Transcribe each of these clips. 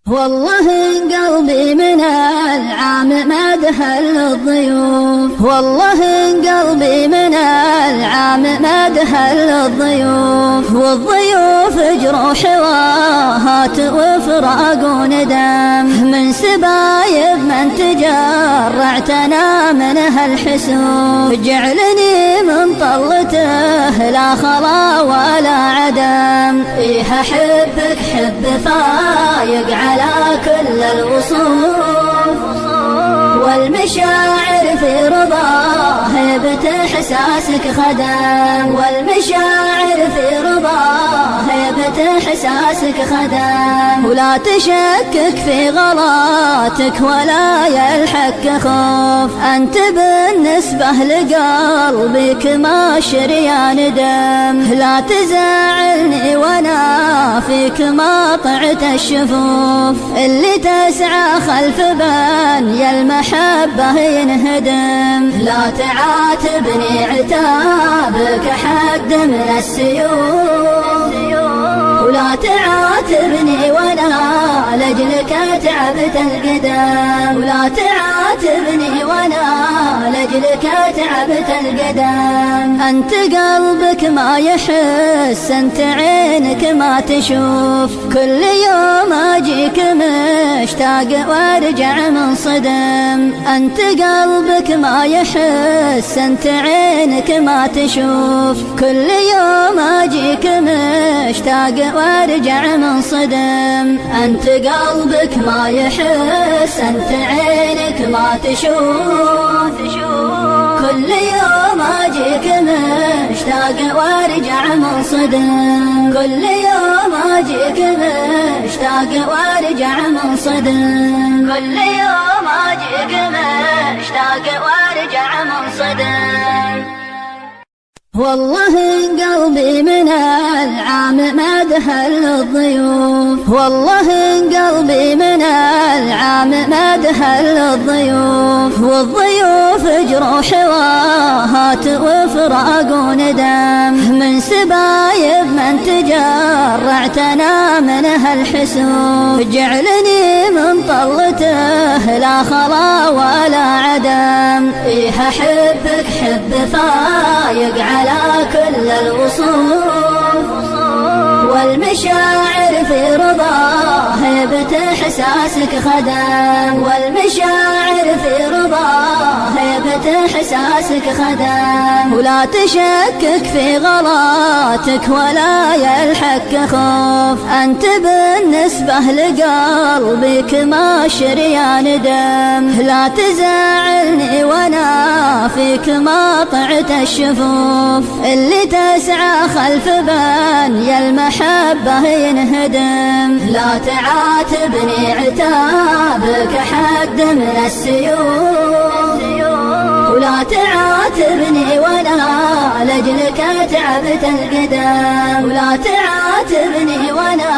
والله قلبي من العام ما دهل الضيوف، والله قلبي من العام ما دهل الضيوف، والضيوف جروح واهات وفراق وندم من سبايب من تجرعتنا من هالحسوف، جعلني من طلته لا خلا ولا عدم، إيه أحبك حب فايق على كل الوصوف، والمشاعر في رضاه هيبة إحساسك خدم، والمشاعر في رضاه هيبة إحساسك خدم، ولا تشكك في غلاتك ولا يلحق خوف، أنت بالنسبة لقلبي كما شريان دم، لا تزعلني وانا فيك ما طعت الشفوف، اللي تسعى خلف بني المحبة ينهدم، لا تعاتبني عتابك حد من السيوف، ولا تعاتبني وانا لجلك تعبت القدم، ولا تعاتبني وانا لجلك تعبت القدم، انت قلبك ما يحس، انت عينك ما تشوف، كل يوم اجيك مشتاق وارجع منصدم، انت قلبك ما يحس، انت عينك ما تشوف، كل يوم اجيك مشتاق وارجع منصدم، انت قلبك ما يحس، انت عينك ما تشوف، كل يوم اجيك مشتاق وارجع منصدم، كل يوم اجيك مشتاق وارجع منصدم، كل يوم اجيك مشتاق وارجع منصدم. والله قلبي من العام ما دهل الضيوف، والله قلبي من العام ما دهل الضيوف، والضيوف جروح واهات وفراق وندم من سبايب من تجرعتنا من هالحسوف، جعلني من طلته لا خلا ولا عدم، إيه أحبك حب فايق على كل الوصوف، والمشاعر في رضاه هيبة إحساسك خدم، والمشاعر في رضاه هيبة إحساسك خدم، ولا تشكك في غلاتك ولا يلحق خوف، أنت بالنسبة لقلبي كما شريان دم، لا تزعلني وانا فيك ما طعت الشفوف، اللي تسعى خلف بني المحبة ينهدم، لا تعاتبني عتابك حد من السيوف، ولا تعاتبني وانا لجلك تعبت القدم، ولا تعاتبني وانا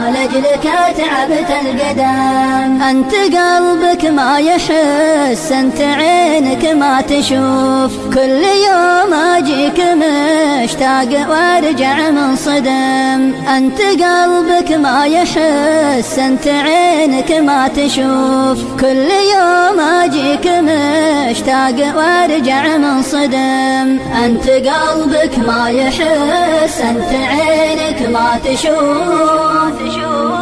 لجلك تعبت القدم، انت قلبك ما يحس، انت عينك ما تشوف، كل يوم اجيك مشتاق وارجع منصدم، انت قلبك ما يحس، انت عينك ما تشوف، كل يوم اجيك مشتاق وارجع منصدم، انت قلبك ما يحس، انت عينك ما تشوف.